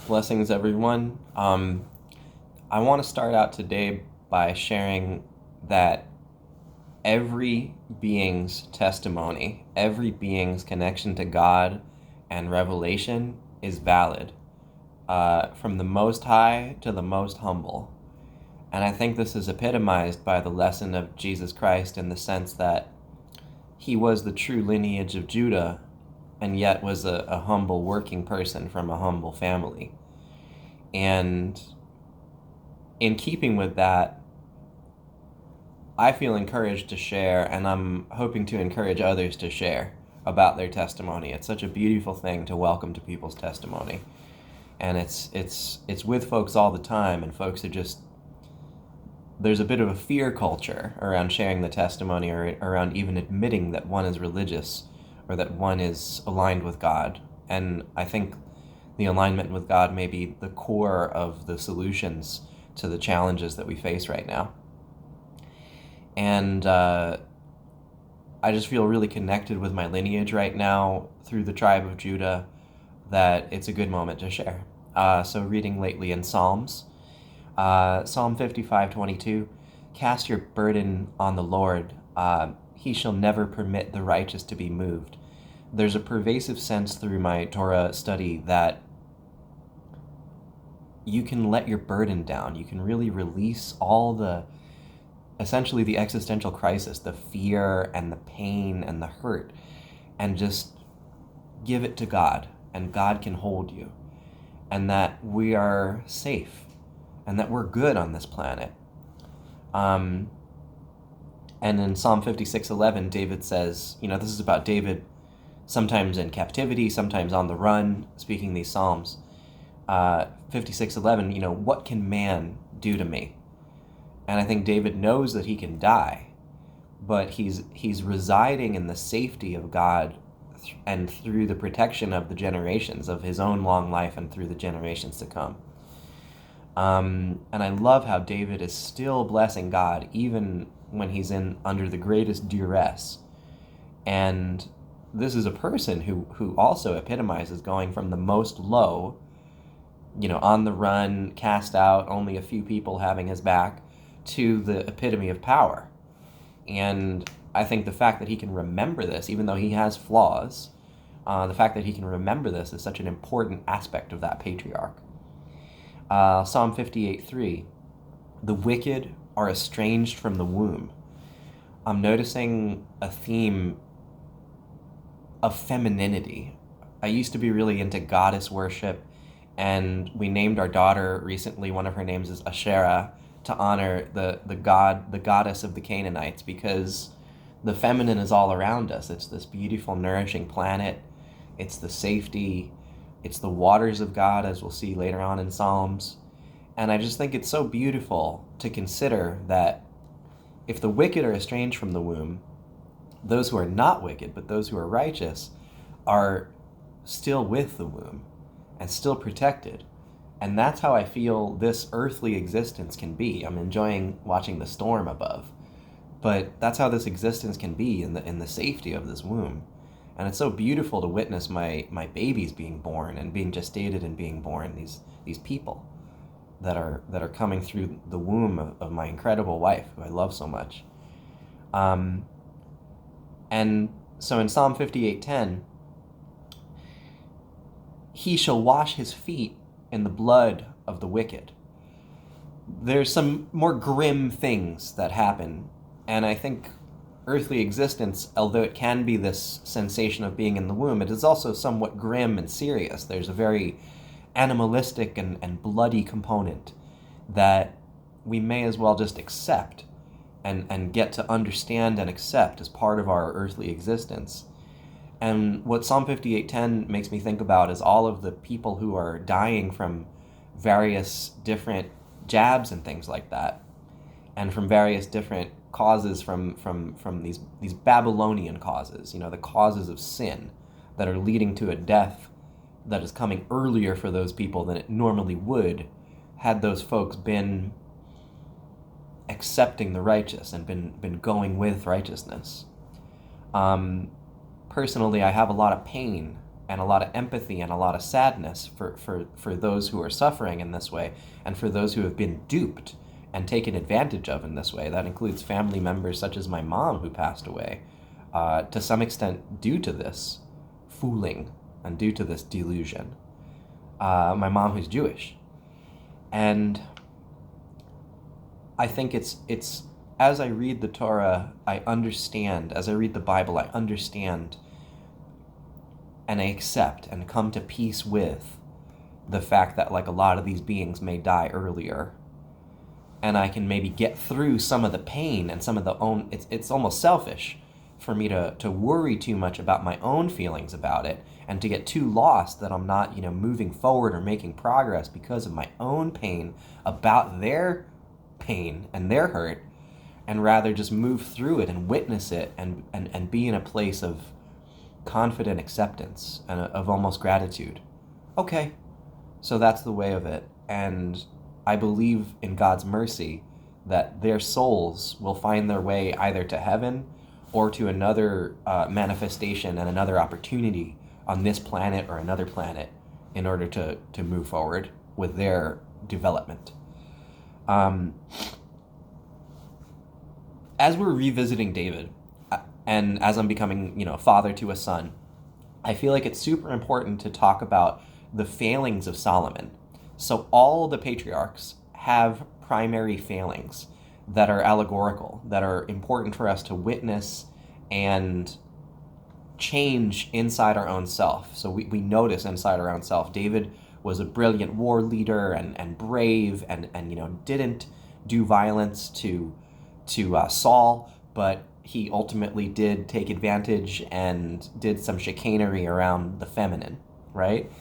Blessings, everyone. I want to start out today by sharing that every being's testimony, every being's connection to God and revelation is valid, from the most high to the most humble. And I think this is epitomized by the lesson of Jesus Christ in the sense that he was the true lineage of Judah and yet was a humble working person from a humble family. And in keeping with that, I feel encouraged to share, and I'm hoping to encourage others to share about their testimony. It's such a beautiful thing to welcome to people's testimony. And it's with folks all the time, and folks are just, there's a bit of a fear culture around sharing the testimony or around even admitting that one is religious or that one is aligned with God. And I think the alignment with God may be the core of the solutions to the challenges that we face right now. And I just feel really connected with my lineage right now through the tribe of Judah that it's a good moment to share. So reading lately in Psalms, Psalm 55:22, cast your burden on the Lord. He shall never permit the righteous to be moved. There's a pervasive sense through my Torah study that you can let your burden down. You can really release all essentially the existential crisis, the fear and the pain and the hurt, and just give it to God, and God can hold you, and that we are safe, and that we're good on this planet. And in Psalm 56:11, David says, this is about David sometimes in captivity, sometimes on the run, speaking these Psalms. 56:11, what can man do to me? And I think David knows that he can die, but he's residing in the safety of God and through the protection of the generations of his own long life and through the generations to come. And I love how David is still blessing God even when he's under the greatest duress. And this is a person who also epitomizes going from the most low, on the run, cast out, only a few people having his back, to the epitome of power. And I think the fact that he can remember this, even though he has flaws, the fact that he can remember this is such an important aspect of that patriarch. Psalm 58:3, the wicked are estranged from the womb. I'm noticing a theme of femininity. I used to be really into goddess worship, and we named our daughter recently, one of her names is Asherah, to honor the goddess of the Canaanites, because the feminine is all around us. It's this beautiful, nourishing planet. It's the safety. It's the waters of God, as we'll see later on in Psalms. And I just think it's so beautiful to consider that if the wicked are estranged from the womb, those who are not wicked, but those who are righteous, are still with the womb and still protected. And that's how I feel this earthly existence can be. I'm enjoying watching the storm above, but that's how this existence can be in the safety of this womb. And it's so beautiful to witness my babies being born and being gestated and being born, these people that are coming through the womb of my incredible wife, who I love so much. And so in Psalm 58:10, he shall wash his feet in the blood of the wicked. There's some more grim things that happen, and I think earthly existence, although it can be this sensation of being in the womb, it is also somewhat grim and serious. There's a very animalistic and bloody component that we may as well just accept and get to understand and accept as part of our earthly existence. And what Psalm 58:10 makes me think about is all of the people who are dying from various different jabs and things like that, and from various different causes from these Babylonian causes, the causes of sin that are leading to a death that is coming earlier for those people than it normally would had those folks been accepting the righteous and been going with righteousness. Personally, I have a lot of pain and a lot of empathy and a lot of sadness for those who are suffering in this way, and for those who have been duped and taken advantage of in this way. That includes family members such as my mom, who passed away to some extent due to this fooling and due to this delusion. My mom, who's Jewish. And I think it's as I read the Torah, I understand, as I read the Bible, I understand and I accept and come to peace with the fact that like a lot of these beings may die earlier. And I can maybe get through some of the pain and some of the own, it's almost selfish for me to worry too much about my own feelings about it, and to get too lost that I'm not, moving forward or making progress because of my own pain about their pain and their hurt, and rather just move through it and witness it and be in a place of confident acceptance and of almost gratitude. Okay, so that's the way of it. And I believe in God's mercy that their souls will find their way either to heaven or to another manifestation and another opportunity on this planet or another planet in order to move forward with their development. As we're revisiting David, and as I'm becoming, a father to a son, I feel like it's super important to talk about the failings of Solomon. So all the patriarchs have primary failings that are allegorical, that are important for us to witness and change inside our own self. So we notice inside our own self. David was a brilliant war leader and brave and didn't do violence to Saul, but he ultimately did take advantage and did some chicanery around the feminine, right?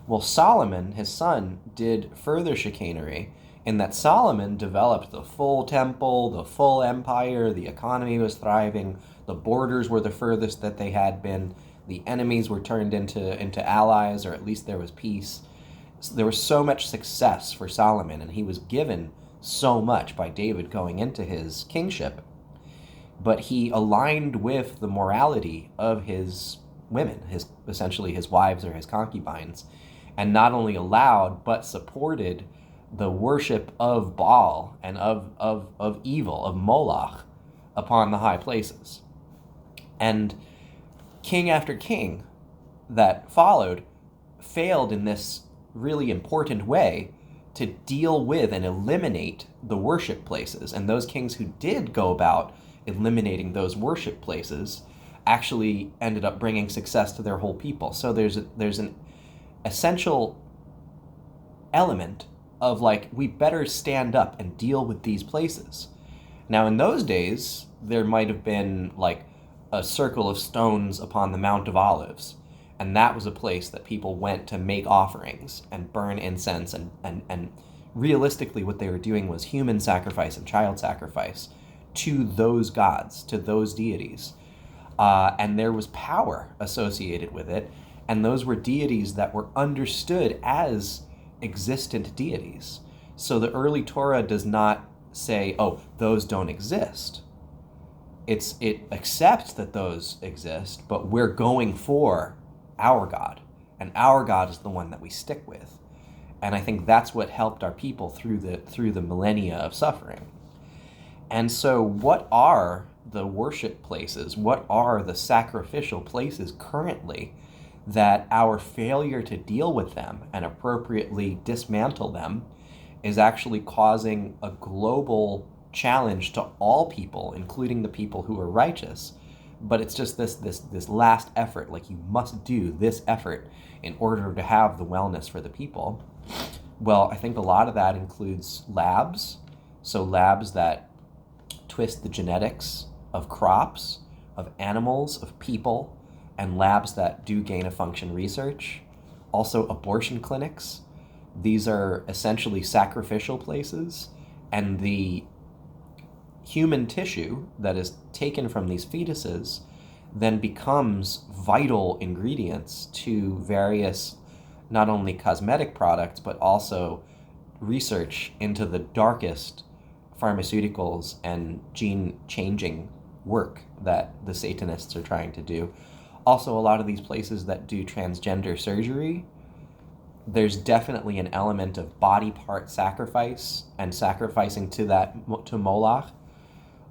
Well, Solomon, his son, did further chicanery in that Solomon developed the full temple, the full empire, the economy was thriving, the borders were the furthest that they had been, the enemies were turned into allies, or at least there was peace. So there was so much success for Solomon, and he was given so much by David going into his kingship. But he aligned with the morality of his women, essentially his wives or his concubines, and not only allowed but supported the worship of Baal and of evil, of Moloch, upon the high places. And king after king that followed failed in this really important way to deal with and eliminate the worship places. And those kings who did go about eliminating those worship places actually ended up bringing success to their whole people. So there's an essential element of we better stand up and deal with these places. Now in those days, there might have been a circle of stones upon the Mount of Olives, and that was a place that people went to make offerings and burn incense, and realistically what they were doing was human sacrifice and child sacrifice to those gods, to those deities. And there was power associated with it, and those were deities that were understood as existent deities. So the early Torah does not say, oh, those don't exist. It accepts that those exist, but we're going for our God, and our God is the one that we stick with. And I think that's what helped our people through the millennia of suffering. And so what are the worship places? What are the sacrificial places currently that our failure to deal with them and appropriately dismantle them is actually causing a global challenge to all people, including the people who are righteous? But it's just this last effort, you must do this effort in order to have the wellness for the people. Well, I think a lot of that includes labs. So labs that twist the genetics of crops, of animals, of people, and labs that do gain-of-function research. Also abortion clinics. These are essentially sacrificial places, and the human tissue that is taken from these fetuses then becomes vital ingredients to various, not only cosmetic products, but also research into the darkest pharmaceuticals and gene-changing work that the Satanists are trying to do. Also, a lot of these places that do transgender surgery, there's definitely an element of body part sacrifice and sacrificing to Moloch.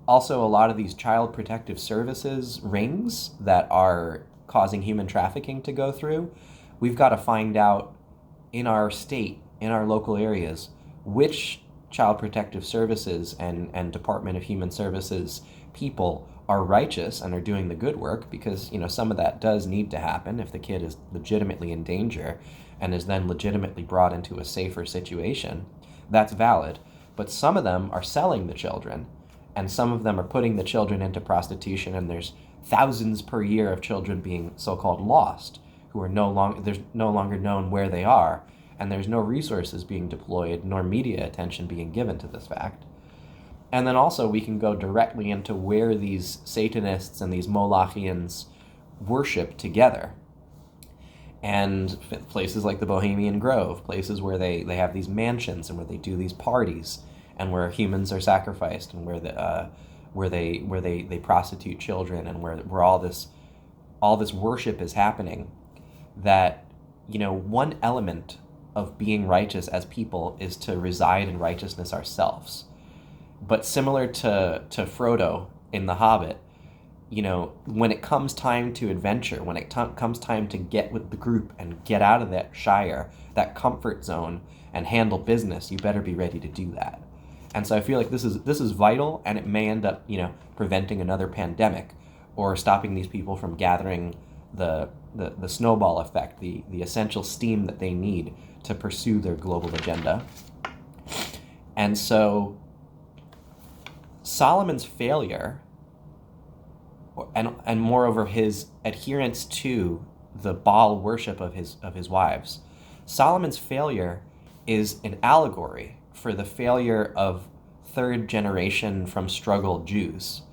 Also, a lot of these child protective services rings that are causing human trafficking to go through, we've got to find out in our state, in our local areas, which child protective services and Department of Human Services people are righteous and are doing the good work, because some of that does need to happen if the kid is legitimately in danger and is then legitimately brought into a safer situation. That's valid. But some of them are selling the children, and some of them are putting the children into prostitution, and there's thousands per year of children being so-called lost, who are no longer known where they are, and there's no resources being deployed nor media attention being given to this fact. And then also we can go directly into where these Satanists and these Molochians worship together. And places like the Bohemian Grove, places where they have these mansions and where they do these parties, and where humans are sacrificed, and where they prostitute children, and where all this worship is happening. That one element of being righteous as people is to reside in righteousness ourselves. But similar to Frodo in The Hobbit, when it comes time to adventure, when it comes time to get with the group and get out of that shire, that comfort zone, and handle business, you better be ready to do that. And so I feel like this is vital, and it may end up, preventing another pandemic, or stopping these people from gathering the snowball effect, the essential steam that they need to pursue their global agenda. And so Solomon's failure, and moreover his adherence to the Baal worship of his wives, Solomon's failure is an allegory for the failure of third generation from struggle Jews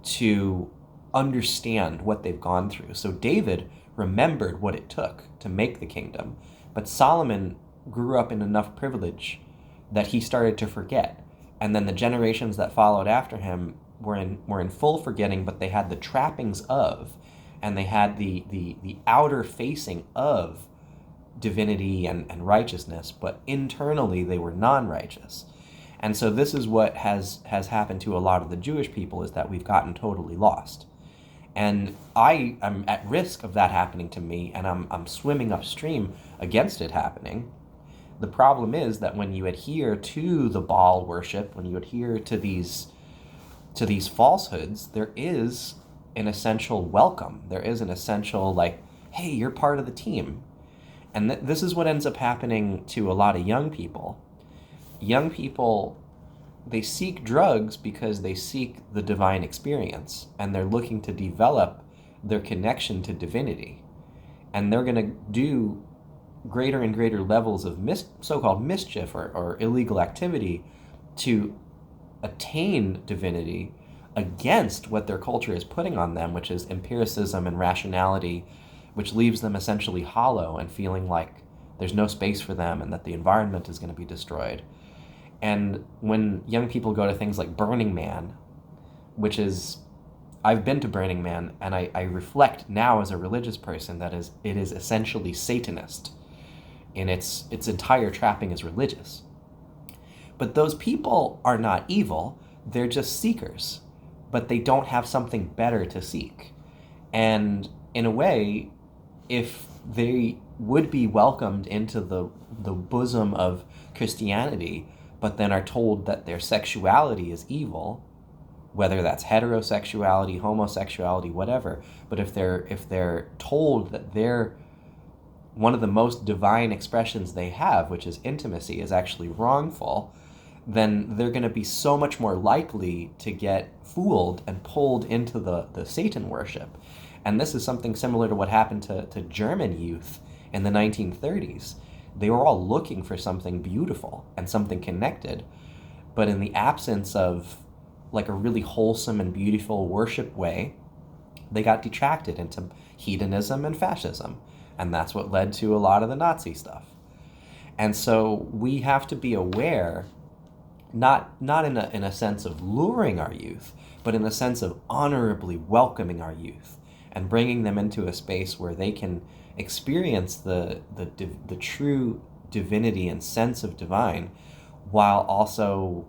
to understand what they've gone through. So David remembered what it took to make the kingdom, but Solomon grew up in enough privilege that he started to forget. And then the generations that followed after him were in full forgetting, but they had the trappings of, and they had the outer facing of divinity and righteousness, but internally they were non-righteous. And so this is what has happened to a lot of the Jewish people, is that we've gotten totally lost. And I am at risk of that happening to me, and I'm swimming upstream against it happening. The problem is that when you adhere to the Baal worship, when you adhere to these falsehoods, there is an essential welcome. There is an essential, like, hey, you're part of the team. And this is what ends up happening to a lot of young people. Young people, they seek drugs because they seek the divine experience, and they're looking to develop their connection to divinity. And they're going to do greater and greater levels of so-called mischief or illegal activity to attain divinity against what their culture is putting on them, which is empiricism and rationality, which leaves them essentially hollow and feeling like there's no space for them and that the environment is going to be destroyed. And when young people go to things like Burning Man, which is, I've been to Burning Man, and I reflect now as a religious person that it is essentially Satanist, and its entire trapping is religious. But those people are not evil, they're just seekers, but they don't have something better to seek. And in a way, if they would be welcomed into the bosom of Christianity, but then are told that their sexuality is evil, whether that's heterosexuality, homosexuality, whatever, but if they're told that they're one of the most divine expressions they have, which is intimacy, is actually wrongful, then they're going to be so much more likely to get fooled and pulled into the Satan worship. And this is something similar to what happened to German youth in the 1930s. They were all looking for something beautiful and something connected, but in the absence of like a really wholesome and beautiful worship way, they got detracted into hedonism and fascism. And that's what led to a lot of the Nazi stuff. And so we have to be aware, not in a sense of luring our youth, but in a sense of honorably welcoming our youth and bringing them into a space where they can experience the true divinity and sense of divine, while also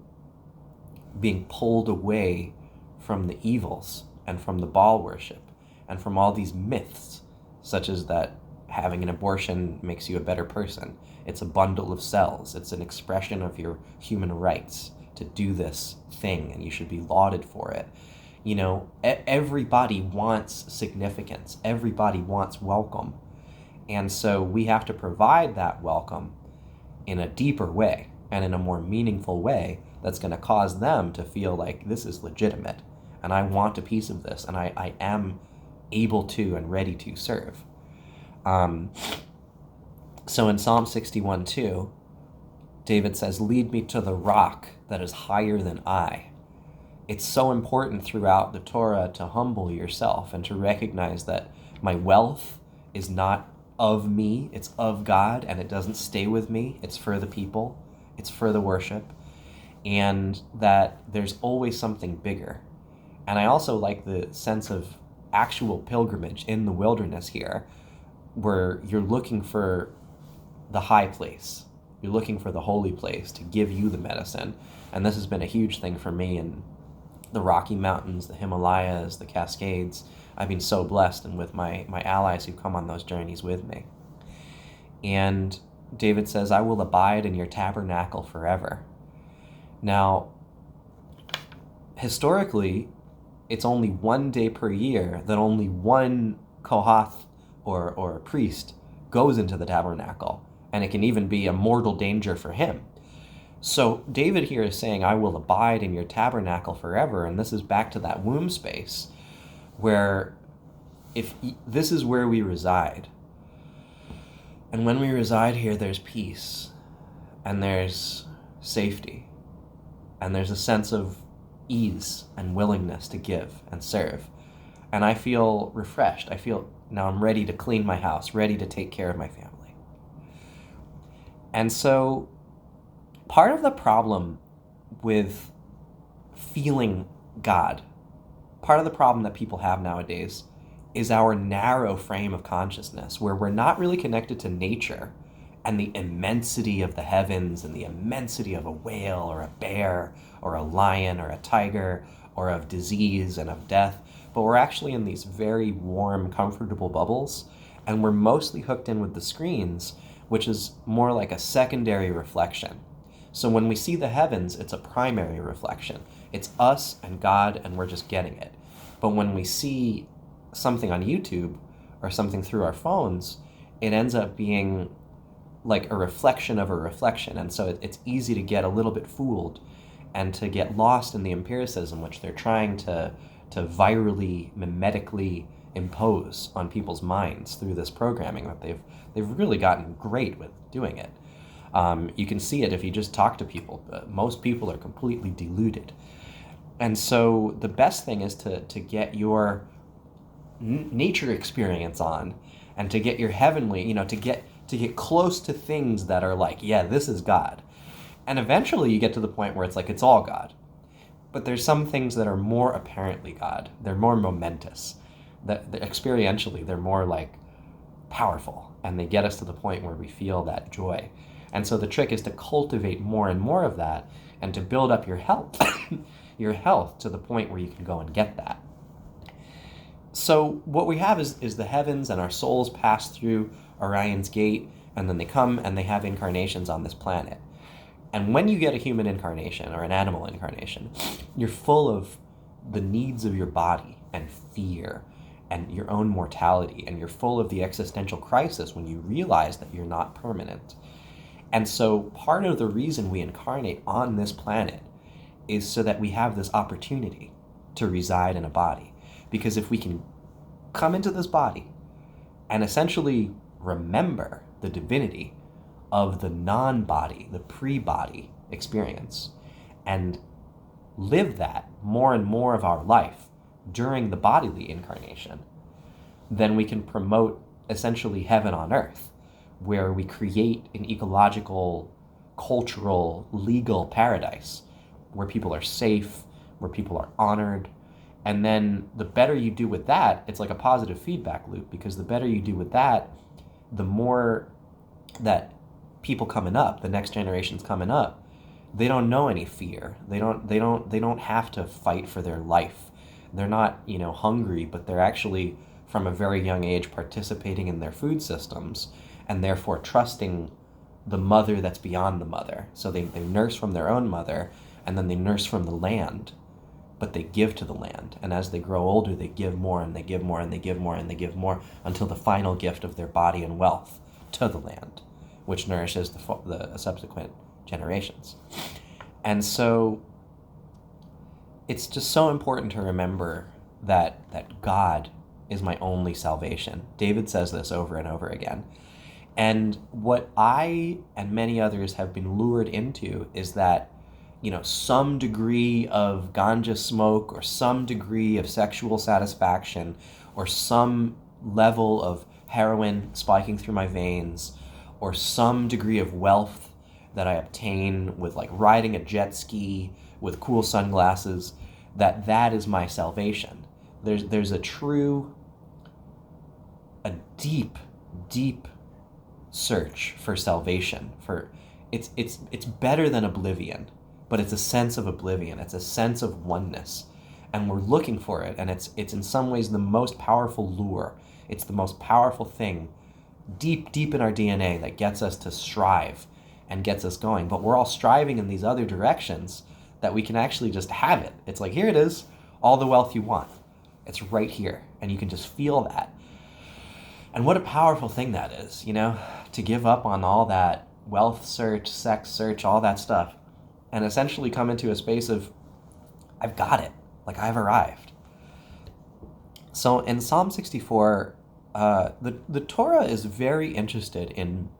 being pulled away from the evils and from the Baal worship and from all these myths, such as that having an abortion makes you a better person. It's a bundle of cells. It's an expression of your human rights to do this thing, and you should be lauded for it. You know, everybody wants significance. Everybody wants welcome. And so we have to provide that welcome in a deeper way and in a more meaningful way that's going to cause them to feel like this is legitimate, and I want a piece of this, and I am able to and ready to serve. So in Psalm 61:2, David says, "Lead me to the rock that is higher than I." It's so important throughout the Torah to humble yourself and to recognize that my wealth is not of me, it's of God, and it doesn't stay with me. It's for the people, it's for the worship, and that there's always something bigger. And I also like the sense of actual pilgrimage in the wilderness here, where you're looking for the high place. You're looking for the holy place to give you the medicine. And this has been a huge thing for me in the Rocky Mountains, the Himalayas, the Cascades. I've been so blessed, and with my allies who come on those journeys with me. And David says, "I will abide in your tabernacle forever." Now, historically, it's only one day per year that only one Kohath or priest goes into the tabernacle, and it can even be a mortal danger for him. So David here is saying, "I will abide in your tabernacle forever," and this is back to that womb space, where if this is where we reside. And when we reside here, there's peace, and there's safety, and there's a sense of ease and willingness to give and serve. And I feel refreshed. I feel now I'm ready to clean my house, ready to take care of my family. And so part of the problem with feeling God, part of the problem that people have nowadays, is our narrow frame of consciousness, where we're not really connected to nature and the immensity of the heavens and the immensity of a whale or a bear or a lion or a tiger or of disease and of death, but we're actually in these very warm, comfortable bubbles, and we're mostly hooked in with the screens, which is more like a secondary reflection. So when we see the heavens, it's a primary reflection. It's us and God, and we're just getting it. But when we see something on YouTube or something through our phones, it ends up being like a reflection of a reflection. And so it's easy to get a little bit fooled and to get lost in the empiricism which they're trying to virally, mimetically impose on people's minds through this programming that they've really gotten great with doing it. You can see it if you just talk to people. Most people are completely deluded. And so the best thing is to get your nature experience on, and to get your heavenly, to get close to things that are like, yeah, this is God. And eventually you get to the point where it's like, it's all God. But there's some things that are more apparently God. They're more momentous. That experientially, they're more like powerful, and they get us to the point where we feel that joy. And so the trick is to cultivate more and more of that, and to build up your health, your health to the point where you can go and get that. So what we have is the heavens, and our souls pass through Orion's gate, and then they come and they have incarnations on this planet. And when you get a human incarnation or an animal incarnation, you're full of the needs of your body and fear and your own mortality, and you're full of the existential crisis when you realize that you're not permanent. And so part of the reason we incarnate on this planet is so that we have this opportunity to reside in a body. Because if we can come into this body and essentially remember the divinity of the non-body, the pre-body experience, and live that more and more of our life during the bodily incarnation, then we can promote essentially heaven on earth, where we create an ecological, cultural, legal paradise where people are safe, where people are honored, And then the better you do with that, it's like a positive feedback loop, because the better you do with that, the more that people coming up, the next generations coming up, they don't know any fear. They don't have to fight for their life. They're not, hungry, but they're actually from a very young age participating in their food systems, and therefore trusting the mother that's beyond the mother. So they nurse from their own mother, and then they nurse from the land, but they give to the land. And as they grow older, they give more, and they give more, and they give more, and they give more, until the final gift of their body and wealth to the land, which nourishes the subsequent generations. And so it's just so important to remember that God is my only salvation. David says this over and over again. And what I and many others have been lured into is that, some degree of ganja smoke, or some degree of sexual satisfaction, or some level of heroin spiking through my veins, or some degree of wealth that I obtain with like riding a jet ski with cool sunglasses, that is my salvation. There's a deep, deep search for salvation. It's better than oblivion, but it's a sense of oblivion. It's a sense of oneness, and we're looking for it. And it's in some ways the most powerful lure. It's the most powerful thing deep, deep in our DNA that gets us to strive and gets us going. But we're all striving in these other directions that we can actually just have it. It's like, here it is, all the wealth you want. It's right here, and you can just feel that. And what a powerful thing that is, to give up on all that wealth search, sex search, all that stuff, and essentially come into a space of, I've got it, like I've arrived. So in Psalm 64, the Torah is very interested in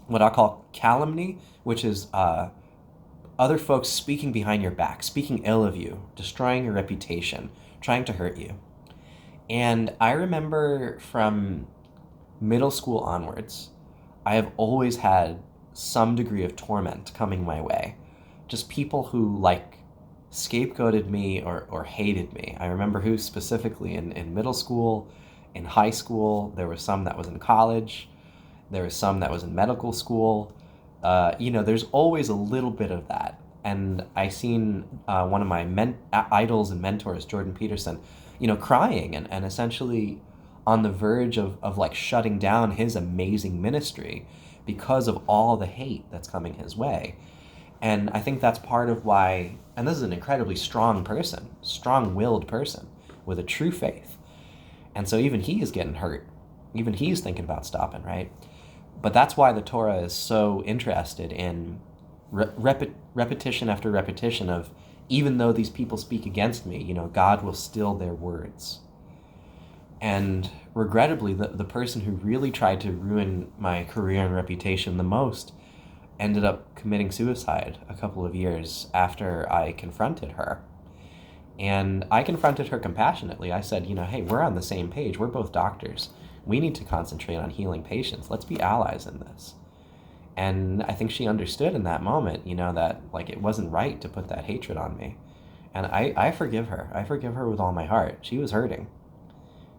what I call calumny, which is other folks speaking behind your back, speaking ill of you, destroying your reputation, trying to hurt you. And I remember from middle school onwards, I have always had some degree of torment coming my way. Just people who scapegoated me or hated me. I remember who specifically in middle school, in high school. There was some that was in college. There was some that was in medical school. There's always a little bit of that. And I seen one of my idols and mentors, Jordan Peterson, crying and essentially on the verge of shutting down his amazing ministry because of all the hate that's coming his way. And I think that's part of why, and this is an incredibly strong person, strong-willed person with a true faith. And so even he is getting hurt. Even he's thinking about stopping, right? But that's why the Torah is so interested in repetition after repetition of, even though these people speak against me, God will still their words. And regrettably, the person who really tried to ruin my career and reputation the most ended up committing suicide a couple of years after I confronted her. And I confronted her compassionately. I said, hey, we're on the same page. We're both doctors. We need to concentrate on healing patients. Let's be allies in this. And I think she understood in that moment, that it wasn't right to put that hatred on me. And I forgive her. I forgive her with all my heart. She was hurting.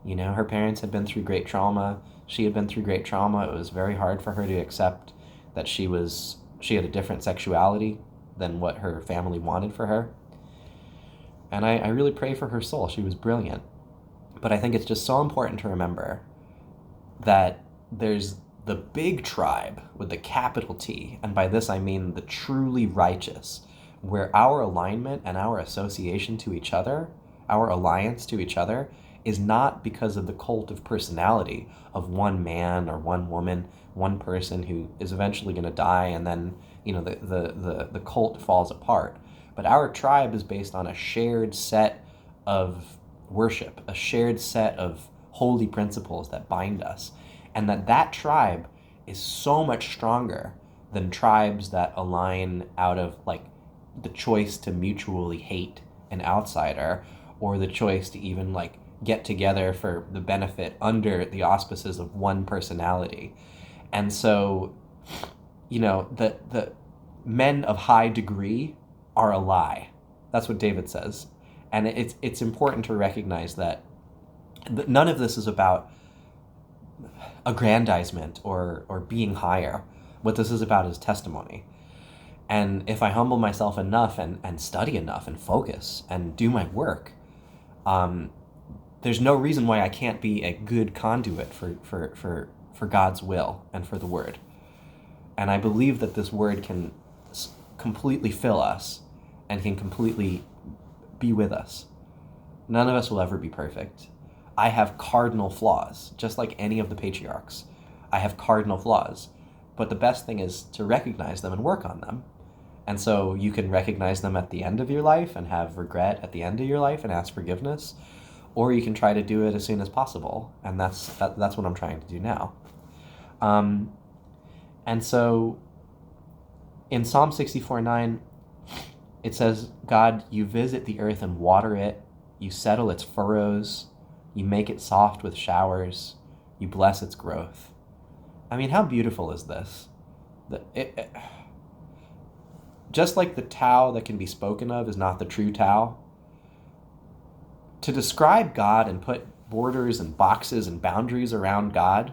Her parents had been through great trauma. She had been through great trauma. It was very hard for her to accept that she had a different sexuality than what her family wanted for her. And I really pray for her soul. She was brilliant. But I think it's just so important to remember that there's the big tribe with the capital T, and by this I mean the truly righteous, where our alignment and our association to each other, our alliance to each other, is not because of the cult of personality of one man or one woman, one person who is eventually going to die, and then the cult falls apart. But our tribe is based on a shared set of worship, a shared set of holy principles that bind us, and that tribe is so much stronger than tribes that align out of the choice to mutually hate an outsider, or the choice to even get together for the benefit under the auspices of one personality. And so, the men of high degree are a lie. That's what David says. And it's important to recognize that none of this is about aggrandizement or being higher. What this is about is testimony. And if I humble myself enough and study enough and focus and do my work, there's no reason why I can't be a good conduit for God's will and for the Word. And I believe that this Word can completely fill us and can completely be with us. None of us will ever be perfect. I have cardinal flaws, just like any of the patriarchs. I have cardinal flaws. But the best thing is to recognize them and work on them. And so you can recognize them at the end of your life and have regret at the end of your life and ask forgiveness, or you can try to do it as soon as possible. And that's what I'm trying to do now. And so in Psalm 64:9, it says, God, you visit the earth and water it. You settle its furrows. You make it soft with showers. You bless its growth. I mean, how beautiful is this? Just like the Tao that can be spoken of is not the true Tao, to describe God and put borders and boxes and boundaries around God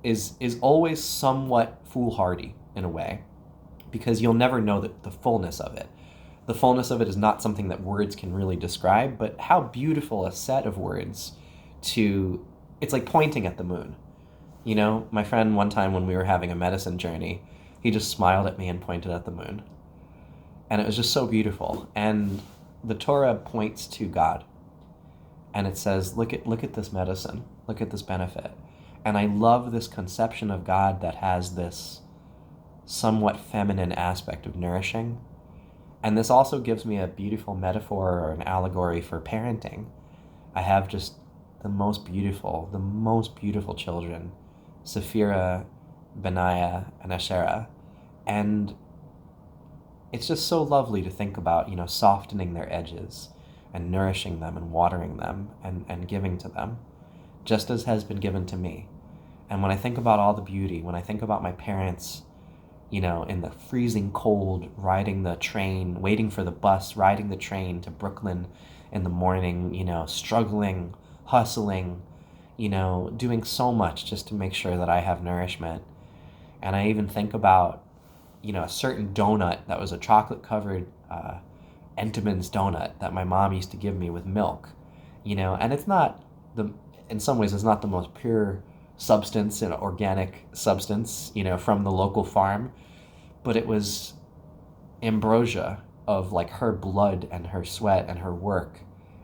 is always somewhat foolhardy in a way, because you'll never know the fullness of it. The fullness of it is not something that words can really describe, but how beautiful a set of words it's like pointing at the moon. You know, my friend one time when we were having a medicine journey, he just smiled at me and pointed at the moon. And it was just so beautiful. And the Torah points to God. And it says, look at this medicine. Look at this benefit. And I love this conception of God that has this somewhat feminine aspect of nourishing. And this also gives me a beautiful metaphor or an allegory for parenting. I have just the most beautiful children, Sapphira, Benaiah, and Asherah. And it's just so lovely to think about, softening their edges and nourishing them and watering them and giving to them, just as has been given to me. And when I think about all the beauty, when I think about my parents, in the freezing cold, riding the train, waiting for the bus, riding the train to Brooklyn in the morning, struggling, hustling, doing so much just to make sure that I have nourishment. And I even think about, a certain donut that was a chocolate-covered Entenmann's donut that my mom used to give me with milk, and it's not in some ways, it's not the most pure substance and organic substance, from the local farm, but it was ambrosia of like her blood and her sweat and her work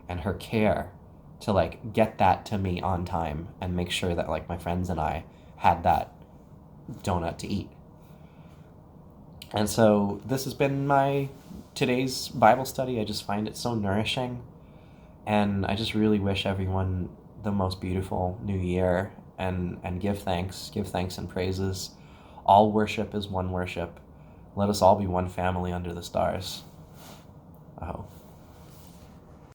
and her care to like get that to me on time and make sure that like my friends and I had that donut to eat. And so this has been my today's Bible study. I just find it so nourishing, and I just really wish everyone the most beautiful new year and give thanks and praises. All worship is one worship. Let us all be one family under the stars. Oh.